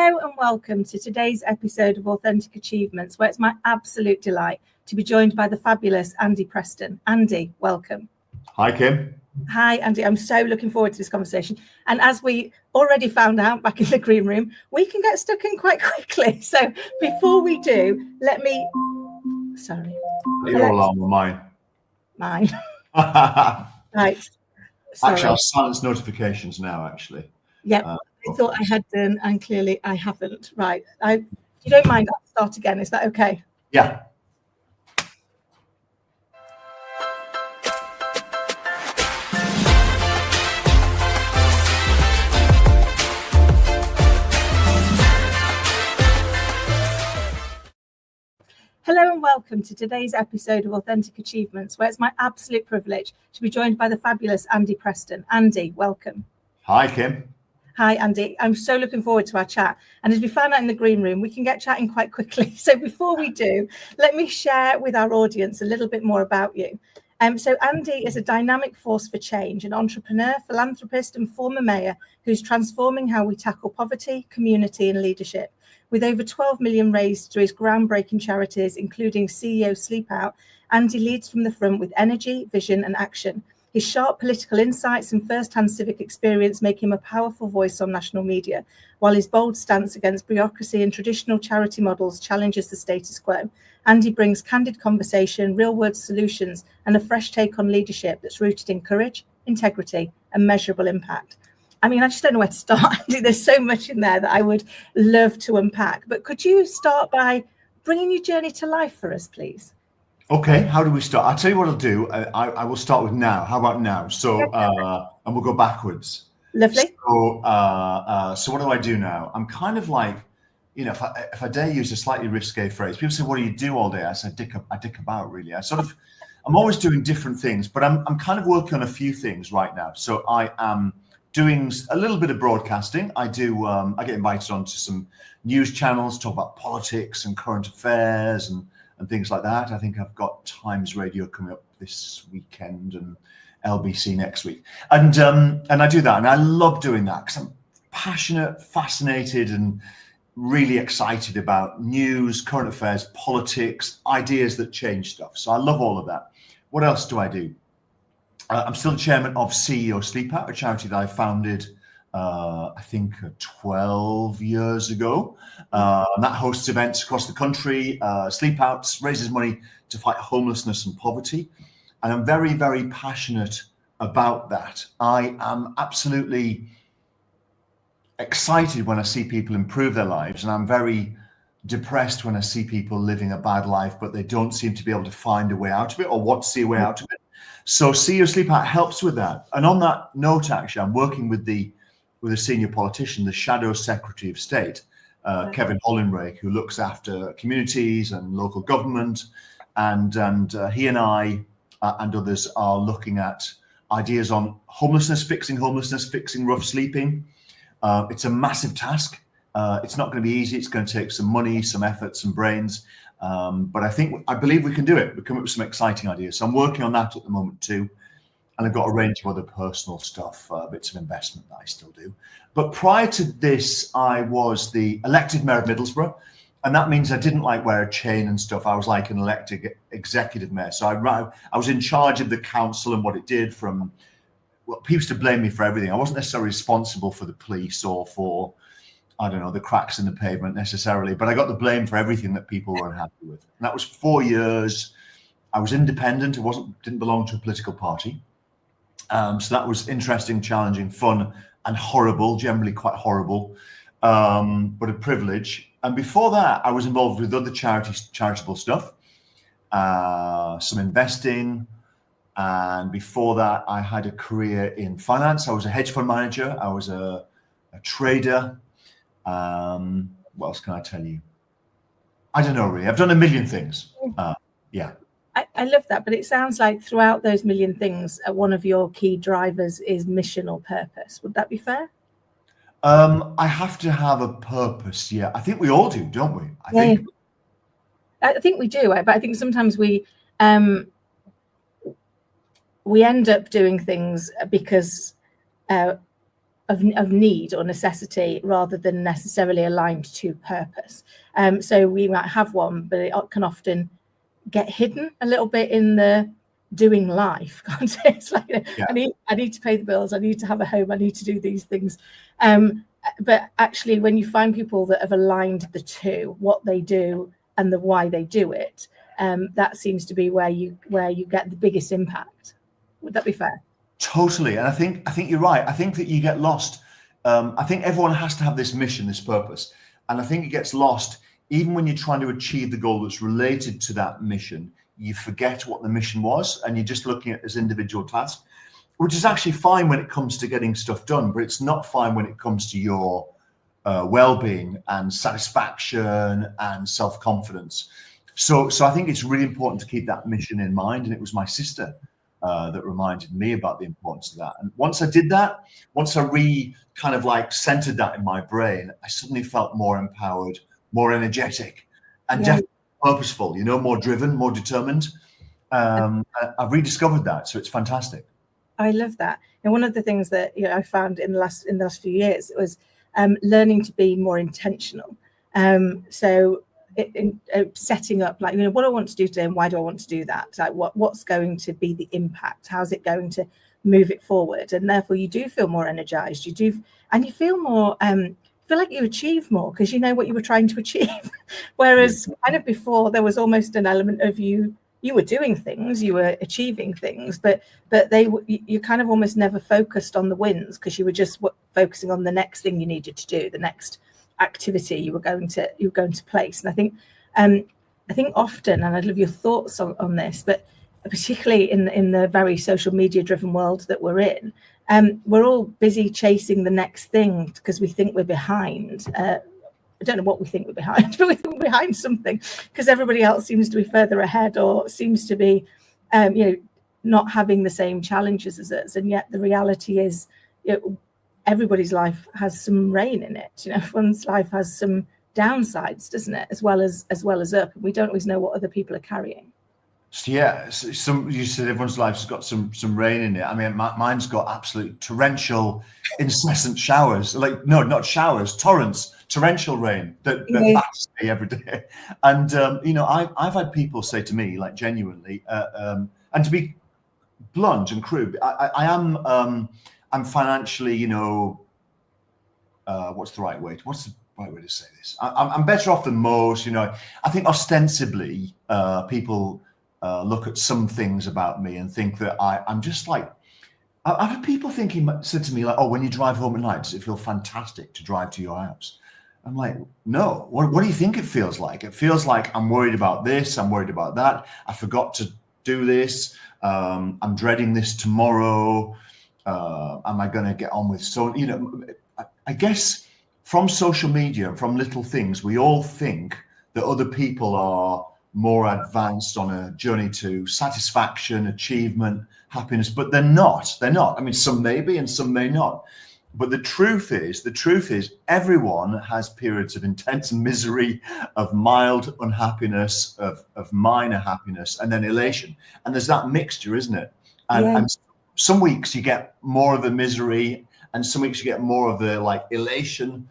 Hello and welcome to today's episode of Authentic Achievements, where it's my absolute delight to be joined by the fabulous Andy Preston. Andy, welcome. Hi, Kim. Hi, Andy. I'm so looking forward to this conversation. And as we already found out back in the green room, we can get stuck in quite quickly. So before we do, let me... Sorry. Your alarm or mine? Mine. Right. Sorry. Actually, I'll silence notifications now, actually. Yep. I thought I had done, and clearly I haven't. Right. If you don't mind, I'll start again. Is that okay? Yeah. Hello and welcome to today's episode of Authentic Achievements, where it's my absolute privilege to be joined by the fabulous Andy Preston. Andy, welcome. Hi, Kim. Hi, Andy. I'm so looking forward to our chat. And as we found out in the green room, we can get chatting quite quickly. So before we do, let me share with our audience a little bit more about you. So Andy is a dynamic force for change, an entrepreneur, philanthropist, and former mayor who's transforming how we tackle poverty, community, and leadership. With over 12 million raised through his groundbreaking charities, including CEO Sleepout, Andy leads from the front with energy, vision, and action. His sharp political insights and first-hand civic experience make him a powerful voice on national media, while his bold stance against bureaucracy and traditional charity models challenges the status quo. Andy brings candid conversation, real-world solutions, and a fresh take on leadership that's rooted in courage, integrity, and measurable impact. I mean, I just don't know where to start, Andy. There's so much in there that I would love to unpack. But could you start by bringing your journey to life for us, please? Okay, how do we start? I'll tell you what I'll do. I will start with now. How about now? So, and we'll go backwards. Lovely. So what do I do now? I'm kind of like, you know, if I dare use a slightly risque phrase, people say, "What do you do all day?" I say, I dick about, really. I'm always doing different things, but I'm kind of working on a few things right now. So I am doing a little bit of broadcasting. I get invited onto some news channels, talk about politics and current affairs and things like that. I think I've got Times Radio coming up this weekend and LBC next week. And I do that. And I love doing that because I'm passionate, fascinated, and really excited about news, current affairs, politics, ideas that change stuff. So I love all of that. What else do I do? I'm still chairman of CEO Sleepout, a charity that I founded, I think 12 years ago. And that hosts events across the country. Sleepouts raises money to fight homelessness and poverty. And I'm very, very passionate about that. I am absolutely excited when I see people improve their lives. And I'm very depressed when I see people living a bad life, but they don't seem to be able to find a way out of it or want to see a way out of it. So CEO Sleepout helps with that. And on that note, actually, I'm working with a senior politician, the Shadow Secretary of State, Kevin Hollinrake, who looks after communities and local government. And he and I and others are looking at ideas on homelessness, fixing rough sleeping. It's a massive task. It's not going to be easy. It's going to take some money, some effort, some brains. But I believe we can do it. We come up with some exciting ideas. So I'm working on that at the moment too. And I've got a range of other personal stuff, bits of investment that I still do. But prior to this, I was the elected mayor of Middlesbrough. And that means I didn't wear a chain and stuff. I was like an elected executive mayor. So I was in charge of the council and what it did people used to blame me for everything. I wasn't necessarily responsible for the police or for, I don't know, the cracks in the pavement necessarily, but I got the blame for everything that people were unhappy with. And that was 4 years. I was independent. Didn't belong to a political party. So that was interesting, challenging, fun, and horrible, generally quite horrible, but a privilege. And before that, I was involved with other charitable stuff, some investing. And before that, I had a career in finance. I was a hedge fund manager. I was a trader. What else can I tell you? I don't know, really. I've done a million things. Yeah. I love that, but it sounds like throughout those million things, one of your key drivers is mission or purpose. Would that be fair? I have to have a purpose. Yeah, I think we all do, don't we? I think we do, but I think sometimes we end up doing things because of need or necessity rather than necessarily aligned to purpose. So we might have one, but it can often get hidden a little bit in the doing life, can't it? It's like, Yeah. I need to pay the bills, I need to have a home, I need to do these things. But actually, when you find people that have aligned the two, what they do and the why they do it, that seems to be where you get the biggest impact. Would that be fair? Totally. And I think you're right. I think that you get lost. I think everyone has to have this mission, this purpose. And I think it gets lost even when you're trying to achieve the goal that's related to that mission. You forget what the mission was and you're just looking at it as individual tasks, which is actually fine when it comes to getting stuff done, but it's not fine when it comes to your well-being and satisfaction and self-confidence. So I think it's really important to keep that mission in mind. And it was my sister that reminded me about the importance of that. And once I did that, once I kind of like centered that in my brain, I suddenly felt more empowered, more energetic, and definitely purposeful, more driven, more determined. I've rediscovered that. So it's fantastic. I love that. And one of the things that I found in the last few years, it was learning to be more intentional. So setting up, like, what I want to do today and why do I want to do that? Like, what's going to be the impact? How's it going to move it forward? And therefore, you do feel more energized. And you feel more. Feel like you achieve more because you know what you were trying to achieve. Whereas kind of before, there was almost an element of you were doing things, you were achieving things, but you kind of almost never focused on the wins because you were just focusing on the next thing you needed to do, the next activity you were going to place. And I think often, and I'd love your thoughts on this, but particularly in the very social media driven world that we're in, we're all busy chasing the next thing because we think we're behind. I don't know what we think we're behind, but we think we're behind something because everybody else seems to be further ahead or seems to be, not having the same challenges as us. And yet the reality is, everybody's life has some rain in it. Everyone's life has some downsides, doesn't it? As well as up. And we don't always know what other people are carrying. Yeah, you said everyone's life's got some rain in it. I mean, mine's got absolute torrential, incessant showers. Like, no, not showers, torrential rain that bats me every day. And I've had people say to me, like, genuinely, and to be blunt and crude, I'm financially, what's the right way to say this? I'm better off than most. I think ostensibly people look at some things about me and think that I'm just like, I've had people said to me, like, oh, when you drive home at night, does it feel fantastic to drive to your house? I'm like, no. What do you think it feels like? It feels like I'm worried about this, I'm worried about that, I forgot to do this, I'm dreading this tomorrow, am I going to get on with I guess from social media, from little things, we all think that other people are more advanced on a journey to satisfaction, achievement, happiness, but they're not. I mean, some may be and some may not. But the truth is everyone has periods of intense misery, of mild unhappiness, of minor happiness, and then elation. And there's that mixture, isn't it? And some weeks you get more of the misery and some weeks you get more of the like elation.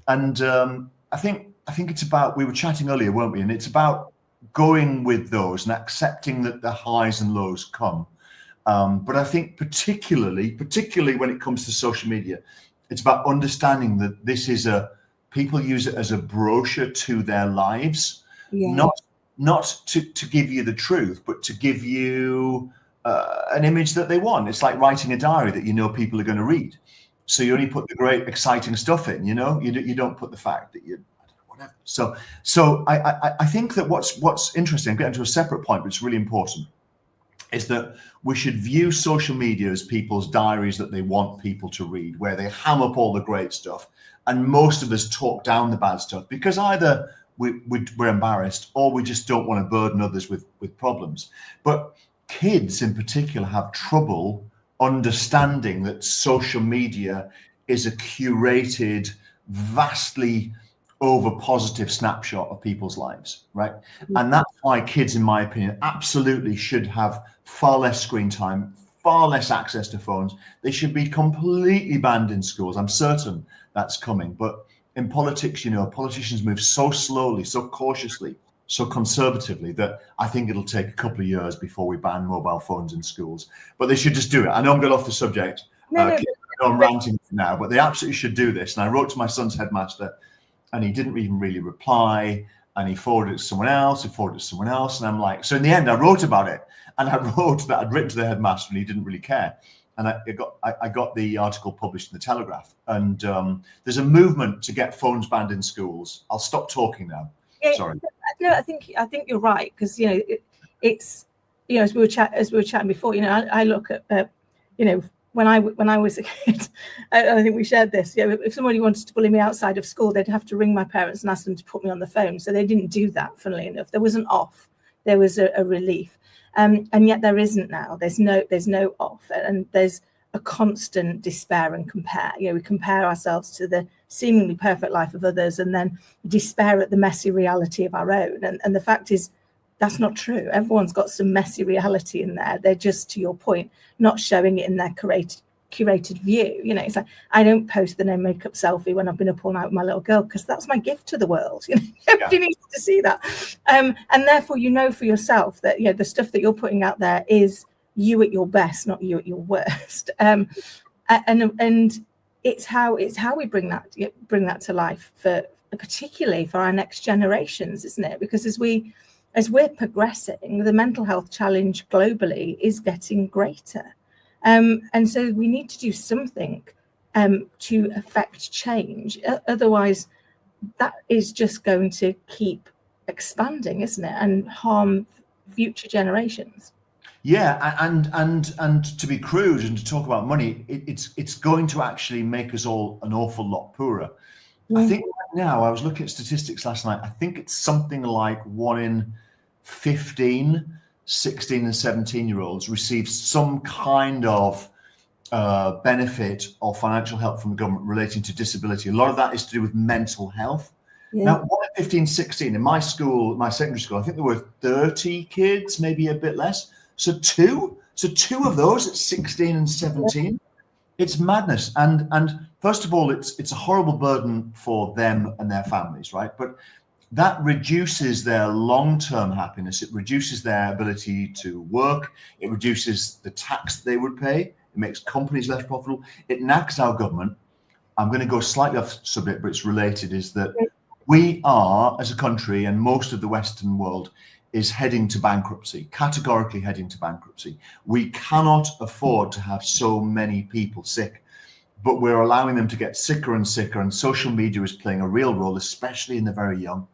And I think it's about, we were chatting earlier, weren't we? And it's about going with those and accepting that the highs and lows come. But I think particularly when it comes to social media, it's about understanding that this is people use it as a brochure to their lives, not to give you the truth, but to give you an image that they want. It's like writing a diary that people are going to read. So you only put the great, exciting stuff in. You don't put the fact that whatever. So I think that what's interesting, I'm getting to a separate point, but it's really important, is that we should view social media as people's diaries that they want people to read, where they ham up all the great stuff. And most of us talk down the bad stuff because either we're embarrassed or we just don't want to burden others with problems. But kids in particular have trouble understanding that social media is a curated, vastly over positive snapshot of people's lives, right? And that's why kids, in my opinion, absolutely should have far less screen time, far less access to phones. They should be completely banned in schools. I'm certain that's coming. But in politics, politicians move so slowly, so cautiously, so conservatively that I think it'll take a couple of years before we ban mobile phones in schools. But they should just do it. I know I'm going off the subject. I'm ranting now, but they absolutely should do this. And I wrote to my son's headmaster, and he didn't even really reply. And he forwarded it to someone else, and I'm like, so in the end, I wrote about it, and I wrote that I'd written to the headmaster, and he didn't really care. And I got the article published in the Telegraph. And there's a movement to get phones banned in schools. I'll stop talking now. Yeah, sorry. No, I think you're right, because it's as we were chatting before. I look at when I was a kid, I think we shared this. If somebody wanted to bully me outside of school, they'd have to ring my parents and ask them to put me on the phone. So they didn't do that. Funnily enough, there was an off. There was a relief, and yet there isn't now. There's no off, and there's a constant despair and compare. We compare ourselves to the seemingly perfect life of others, and then despair at the messy reality of our own. And the fact is, that's not true. Everyone's got some messy reality in there. They're just, to your point, not showing it in their curated view. It's like, I don't post the no makeup selfie when I've been up all night with my little girl, because that's my gift to the world. Everybody needs to see that. And therefore, for yourself that the stuff that you're putting out there is you at your best, not you at your worst. And it's how we bring that to life, particularly for our next generations, isn't it? Because as we're progressing, the mental health challenge globally is getting greater. And so we need to do something to affect change. Otherwise, that is just going to keep expanding, isn't it? And harm future generations. Yeah, and to be crude and to talk about money, it's going to actually make us all an awful lot poorer. I think right now, I was looking at statistics last night, I think it's something like 1 in 15, 16 and 17-year-olds receive some kind of benefit or financial help from the government relating to disability. A lot of that is to do with mental health. Yeah. Now, 1 in 15, 16, in my school, my secondary school, I think there were 30 kids, maybe a bit less. So two of those at 16 and 17. It's madness. And first of all, it's a horrible burden for them and their families, right? But that reduces their long-term happiness. It reduces their ability to work. It reduces the tax that they would pay. It makes companies less profitable. It nags our government. I'm going to go slightly off subject, but it's related, is that we are, as a country, and most of the Western world, is heading to bankruptcy, categorically heading to bankruptcy. We cannot afford to have so many people sick, but we're allowing them to get sicker and sicker, and social media is playing a real role, especially in the very young.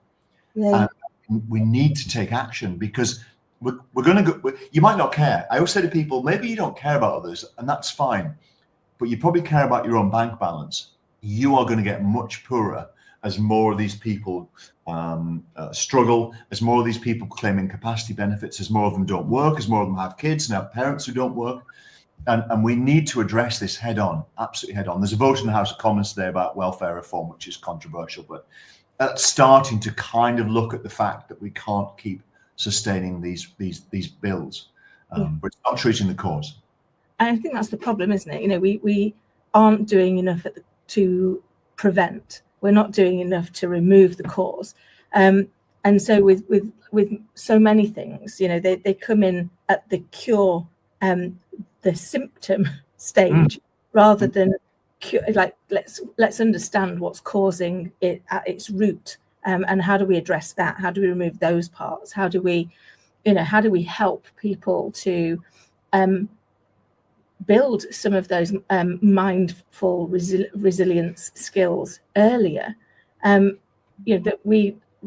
Yeah. And we need to take action, because we're going to go. You might not care. I always say to people, maybe you don't care about others, and that's fine, but you probably care about your own bank balance. You are going to get much poorer as more of these people struggle, as more of these people claim incapacity benefits, as more of them don't work, as more of them have kids and have parents who don't work. And we need to address this head on, absolutely head on. There's a vote in the House of Commons today about welfare reform, which is controversial, but starting to kind of look at the fact that we can't keep sustaining these bills, but it's not treating the cause. And I think that's the problem, isn't it? We aren't doing enough to prevent. We're not doing enough to remove the cause. And so with so many things, they come in at the cure, the symptom stage, rather than like let's understand what's causing it at its root, and how do we address that? How do we remove those parts? How do we help people to build some of those mindful resilience skills earlier? That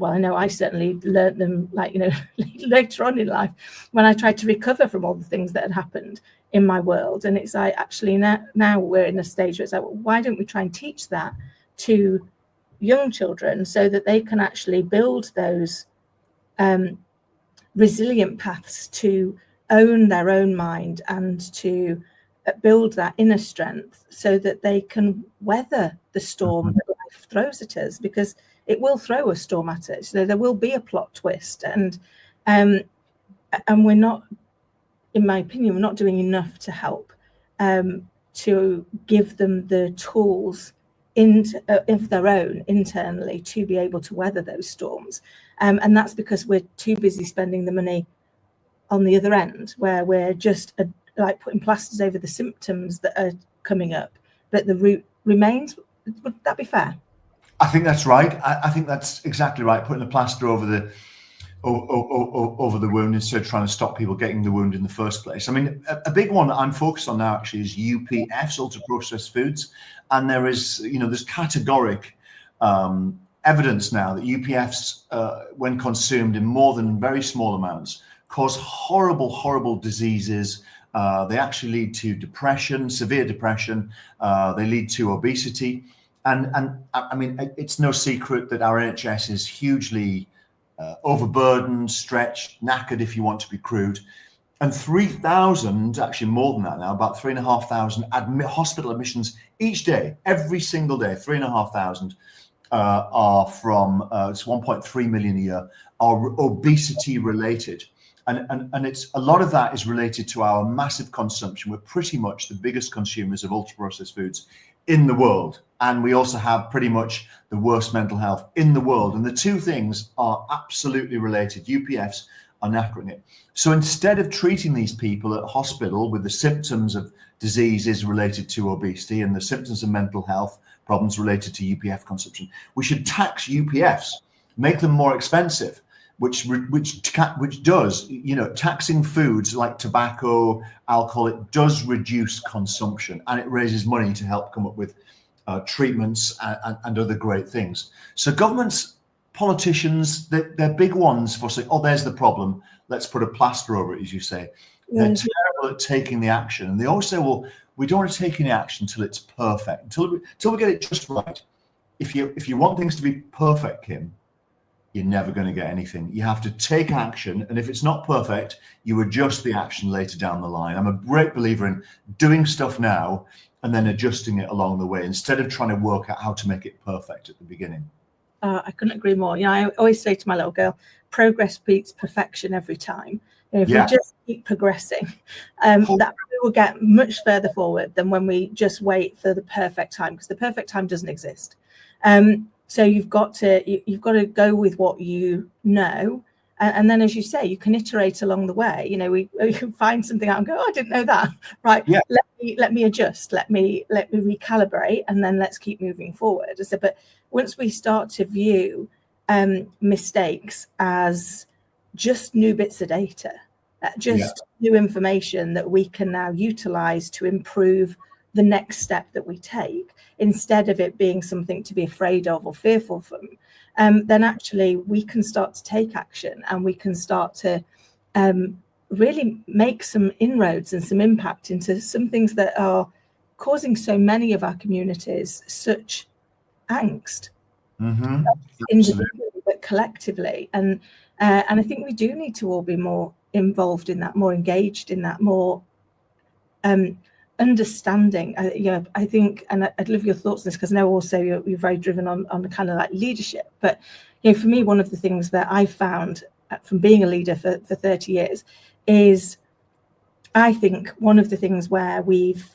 I know I certainly learned them, later on in life, when I tried to recover from all the things that had happened in my world. And it's like, actually now we're in a stage where it's like, well, why don't we try and teach that to young children so that they can actually build those resilient paths to own their own mind and to build that inner strength so that they can weather the storm that life throws at us, because it will throw a storm at us. So there will be a plot twist, and we're not in my opinion, we're not doing enough to help, to give them the tools of their own internally to be able to weather those storms. And that's because we're too busy spending the money on the other end, where we're just like putting plasters over the symptoms that are coming up, but the root remains. Would that be fair? I think that's right. I think that's exactly right. Putting a plaster over the wound instead of trying to stop people getting the wound in the first place. I mean, a big one that I'm focused on now actually is UPFs, ultra processed foods, and there's categoric evidence now that UPFs, when consumed in more than very small amounts, cause horrible diseases. They actually lead to depression, severe depression. They lead to obesity. And I mean, it's no secret that our NHS is hugely overburdened, stretched, knackered, if you want to be crude. And 3,000, actually more than that now, about 3,500 hospital admissions each day, every single day, 3,500 are from, it's 1.3 million a year, are obesity related. And it's a lot of that is related to our massive consumption. We're pretty much the biggest consumers of ultra processed foods in the world. And we also have pretty much the worst mental health in the world. And the two things are absolutely related. UPFs are knackering it. So instead of treating these people at hospital with the symptoms of diseases related to obesity and the symptoms of mental health problems related to UPF consumption, we should tax UPFs, make them more expensive, which does, taxing foods like tobacco, alcohol, it does reduce consumption, and it raises money to help come up with treatments and other great things. So governments, politicians, they're big ones for saying, oh, there's the problem, let's put a plaster over it, as you say. They're terrible at taking the action. And they always say, well, we don't want to take any action until it's perfect, until we get it just right. If you want things to be perfect, Kim, you're never going to get anything. You have to take action, and if it's not perfect, you adjust the action later down the line. I'm a great believer in doing stuff now and then adjusting it along the way instead of trying to work out how to make it perfect at the beginning. I couldn't agree more. I always say to my little girl, progress beats perfection every time. If we just keep progressing, that we will get much further forward than when we just wait for the perfect time, because the perfect time doesn't exist. So you've got to go with what you know, and then, as you say, you can iterate along the way. We can find something out and go, oh, I didn't know that. Right? Yeah. Let me adjust. Let me recalibrate, and then let's keep moving forward. But once we start to view mistakes as just new bits of data, new information that we can now utilize to improve the next step that we take, instead of it being something to be afraid of or fearful from, then actually we can start to take action, and we can start to really make some inroads and some impact into some things that are causing so many of our communities such angst, individually but collectively. And I think we do need to all be more involved in that, more engaged in that, more understanding. I think, and I'd love your thoughts on this, because I know also you're very driven on the kind of like leadership. But for me, one of the things that I found from being a leader for 30 years is, I think one of the things where we've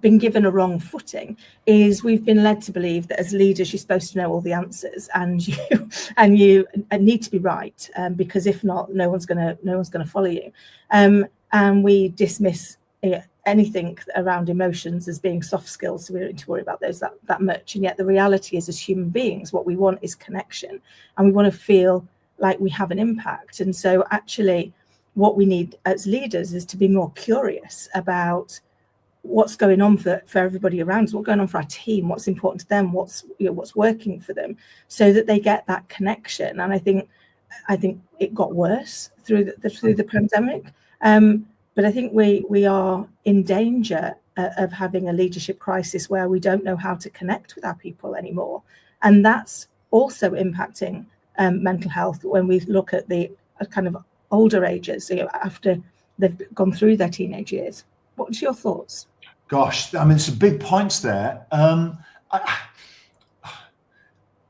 been given a wrong footing is we've been led to believe that as leaders you're supposed to know all the answers, and you need to be right, because if not, no one's going to follow you, and we dismiss anything around emotions as being soft skills, so we don't need to worry about those that much. And yet the reality is, as human beings, what we want is connection, and we want to feel like we have an impact. And so actually what we need as leaders is to be more curious about what's going on for everybody around us, what's going on for our team, what's important to them, what's working for them, so that they get that connection. And I think it got worse through the pandemic, but I think we are in danger of having a leadership crisis where we don't know how to connect with our people anymore, and that's also impacting mental health when we look at the kind of older ages, after they've gone through their teenage years. What's your thoughts? Gosh, I mean, some big points there.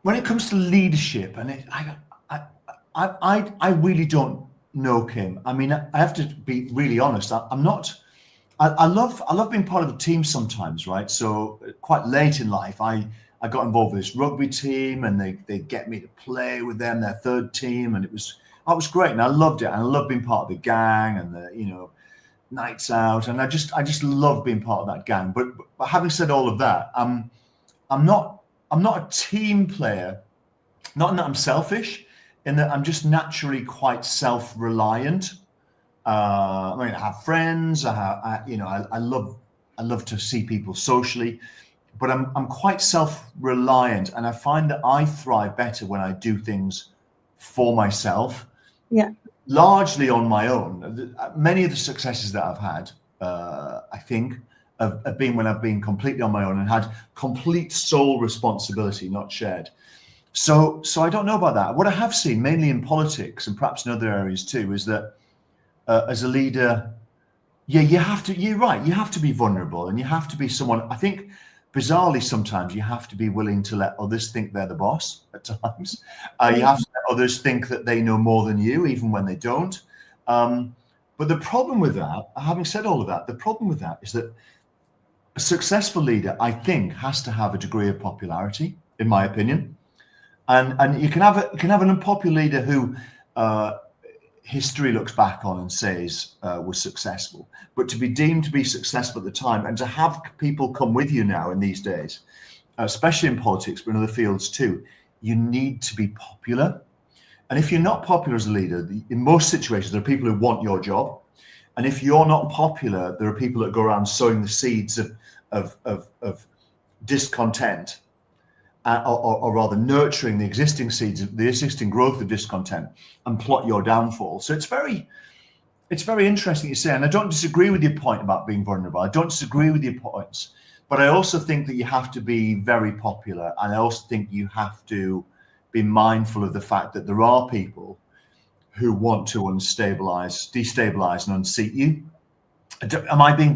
When it comes to leadership, and I really don't No, Kim. I mean, I have to be really honest. I'm not. I love being part of a team sometimes, right? So quite late in life, I got involved with this rugby team, and they get me to play with them, their third team, and it was great, and I loved it, and I loved being part of the gang and the nights out, and I just love being part of that gang. But having said all of that, I'm not a team player. Not in that I'm selfish, in that I'm just naturally quite self-reliant. I mean, I have friends. I love to see people socially, but I'm quite self-reliant, and I find that I thrive better when I do things for myself. Yeah. Largely on my own. Many of the successes that I've had, I think, have been when I've been completely on my own and had complete sole responsibility, not shared. So I don't know about that. What I have seen, mainly in politics and perhaps in other areas too, is that as a leader, you're right, you have to be vulnerable, and you have to be someone, I think, bizarrely, sometimes you have to be willing to let others think they're the boss at times. You have to let others think that they know more than you, even when they don't. But the problem with that, having said all of that, the problem with that is that a successful leader, I think, has to have a degree of popularity, in my opinion. And you can have an unpopular leader who history looks back on and says was successful, but to be deemed to be successful at the time, and to have people come with you now in these days, especially in politics, but in other fields too, you need to be popular. And if you're not popular as a leader, in most situations, there are people who want your job. And if you're not popular, there are people that go around sowing the seeds of discontent, or rather nurturing the existing seeds, the existing growth of discontent, and plot your downfall. So it's very interesting you say, and I don't disagree with your point about being vulnerable. I don't disagree with your points, but I also think that you have to be very popular, and I also think you have to be mindful of the fact that there are people who want to destabilize, and unseat you. Am I being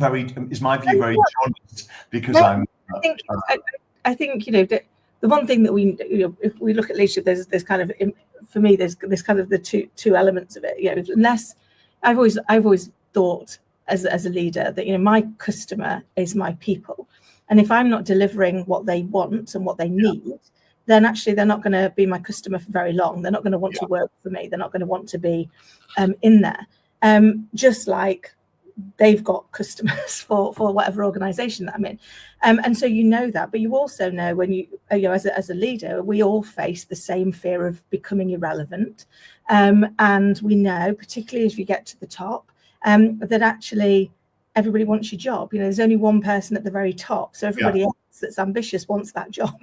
is my view very honest? Because I think the one thing that we, if we look at leadership, there's kind of, for me, there's kind of the two elements of it. Unless I've always thought as a leader that my customer is my people, and if I'm not delivering what they want and what they need, then actually they're not going to be my customer for very long. They're not going to want to work for me. They're not going to want to be in there. Just like they've got customers for whatever organization that I'm in. And so that, but you also know when as a leader, we all face the same fear of becoming irrelevant. And we know, particularly as you get to the top, that actually everybody wants your job. There's only one person at the very top. So everybody else that's ambitious wants that job.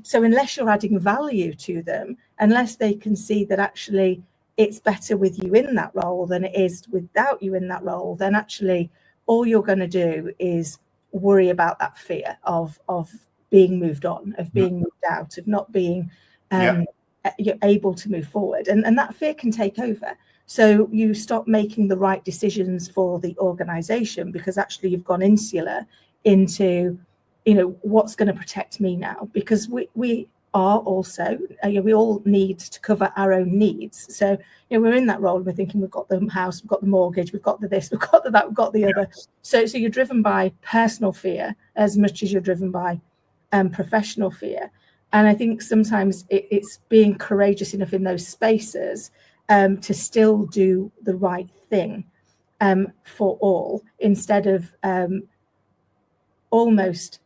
So unless you're adding value to them, unless they can see that actually it's better with you in that role than it is without you in that role, then actually all you're going to do is worry about that fear of being moved on, of being moved out, of not being you're able to move forward. And that fear can take over. So you stop making the right decisions for the organization because actually you've gone insular into, what's going to protect me now? Because we are also, we all need to cover our own needs. So, we're in that role and we're thinking we've got the house, we've got the mortgage, we've got the this, we've got the that, we've got the other. So you're driven by personal fear as much as you're driven by professional fear. And I think sometimes it's being courageous enough in those spaces to still do the right thing for all, instead of almost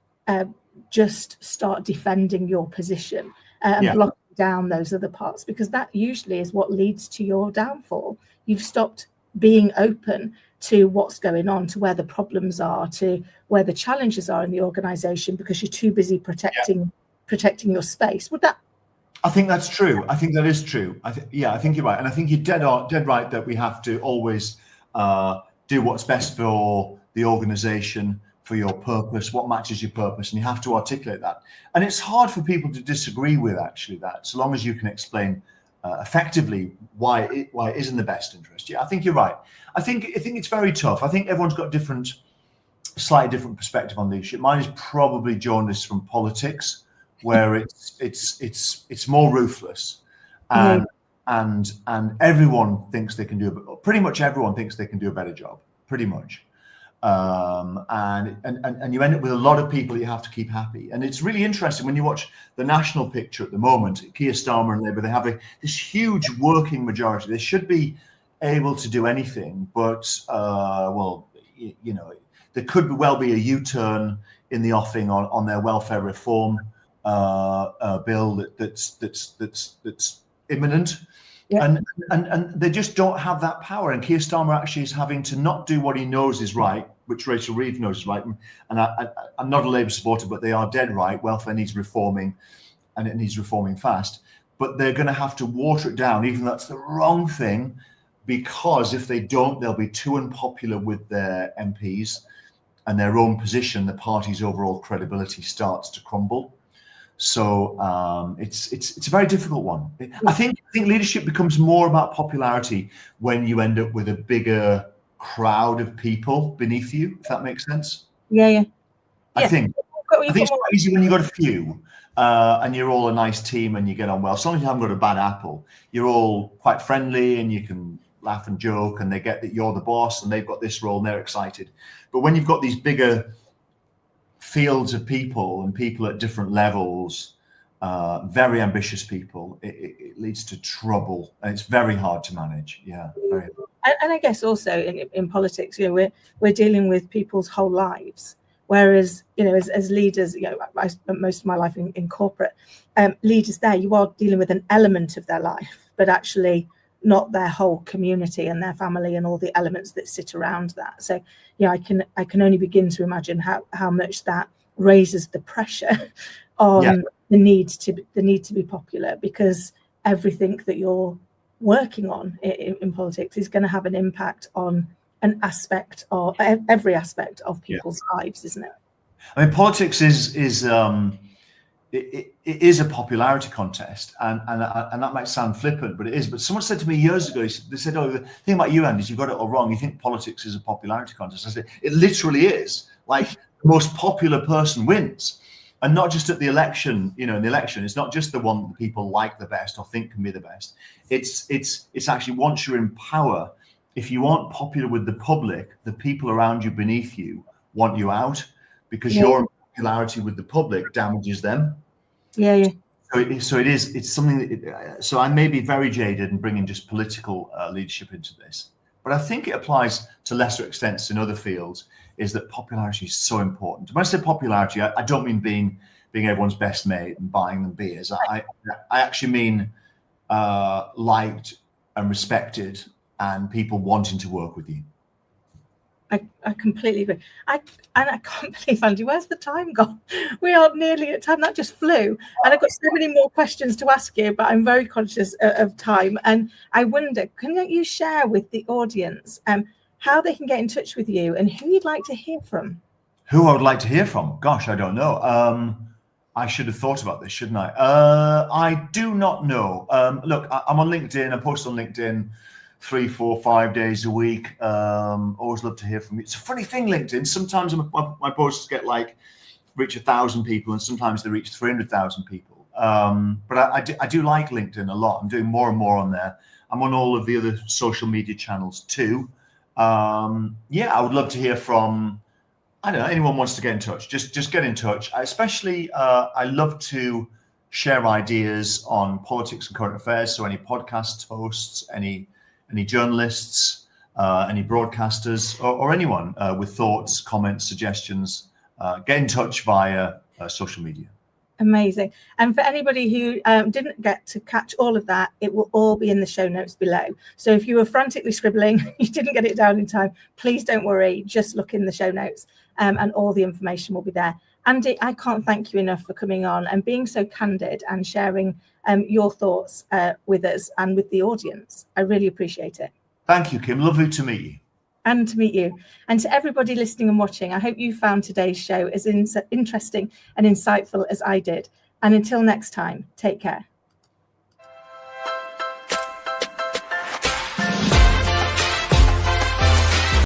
just start defending your position and blocking down those other parts, because that usually is what leads to your downfall. You've stopped being open to what's going on, to where the problems are, to where the challenges are in the organization, because you're too busy protecting your space. I think that's true. I think that is true. I think you're right. And I think you're dead right that we have to always do what's best for the organization, for your purpose, what matches your purpose, and you have to articulate that. And it's hard for people to disagree with actually that, so long as you can explain effectively why it is in the best interest. I think you're right. I think it's very tough. I think everyone's got slightly different perspective on leadership. Mine is probably jaundiced from politics, where it's more ruthless, and and everyone thinks they can do, pretty much everyone thinks they can do a better job, pretty much. And you end up with a lot of people you have to keep happy. And it's really interesting when you watch the national picture at the moment. Keir Starmer and Labour, they have this huge working majority. They should be able to do anything, but there could well be a U-turn in the offing on their welfare reform bill that's imminent. Yeah. And they just don't have that power. And Keir Starmer actually is having to not do what he knows is right, which Rachel Reeves knows is right. And I'm not a Labour supporter, but they are dead right. Welfare needs reforming, and it needs reforming fast. But they're going to have to water it down, even though that's the wrong thing, because if they don't, they'll be too unpopular with their MPs and their own position. The party's overall credibility starts to crumble. So it's a very difficult one. I think leadership becomes more about popularity when you end up with a bigger crowd of people beneath you, if that makes sense. Yeah. I think it's quite easy when you've got a few and you're all a nice team and you get on well. As long as you haven't got a bad apple, you're all quite friendly and you can laugh and joke, and they get that you're the boss and they've got this role and they're excited. But when you've got these bigger fields of people and people at different levels, very ambitious people, it leads to trouble, and it's very hard to manage. Yeah, very hard. And I guess also in politics, we're dealing with people's whole lives, whereas as leaders, I spent most of my life in corporate. Leaders there, you are dealing with an element of their life, but actually not their whole community and their family and all the elements that sit around that. So I can only begin to imagine how much that raises the pressure on the need to be popular, because everything that you're working on in politics is going to have an impact on an aspect or every aspect of people's lives, isn't it? I mean, politics is it is a popularity contest, and that might sound flippant, but it is. But someone said to me years ago, they said, "Oh, the thing about you, Andy, is you've got it all wrong. You think politics is a popularity contest." I said, "It literally is. Like, the most popular person wins, and not just at the election. In the election, it's not just the one that people like the best or think can be the best. It's actually, once you're in power, if you aren't popular with the public, the people around you, beneath you, want you out, because your popularity with the public damages them." Yeah. So it's something that. So I may be very jaded and bringing just political leadership into this, but I think it applies to lesser extents in other fields. Is that popularity is so important? When I say popularity, I don't mean being everyone's best mate and buying them beers. I actually mean liked and respected, and people wanting to work with you. I completely agree. I can't believe, Andy, where's the time gone? We are nearly at time. That just flew. And I've got so many more questions to ask you, but I'm very conscious of time. And I wonder, can you share with the audience how they can get in touch with you and who you'd like to hear from? Who I would like to hear from? Gosh, I don't know. I should have thought about this, shouldn't I? I do not know. Look, I'm on LinkedIn. I post on LinkedIn 3, 4, 5 days a week. Always love to hear from you. It's a funny thing, LinkedIn. Sometimes my posts get reach 1,000 people, and sometimes they reach 300,000 people. But I do like LinkedIn a lot. I'm doing more and more on there. I'm on all of the other social media channels too. I would love to hear from, I don't know, anyone wants to get in touch. Just get in touch. I love to share ideas on politics and current affairs. So any podcast hosts, any journalists, any broadcasters, or anyone with thoughts, comments, suggestions, get in touch via social media. Amazing. And for anybody who didn't get to catch all of that, it will all be in the show notes below. So if you were frantically scribbling, you didn't get it down in time, please don't worry, just look in the show notes and all the information will be there. Andy, I can't thank you enough for coming on and being so candid and sharing your thoughts with us and with the audience. I really appreciate it. Thank you, Kim. Lovely to meet you. And to meet you. And to everybody listening and watching, I hope you found today's show as interesting and insightful as I did. And until next time, take care.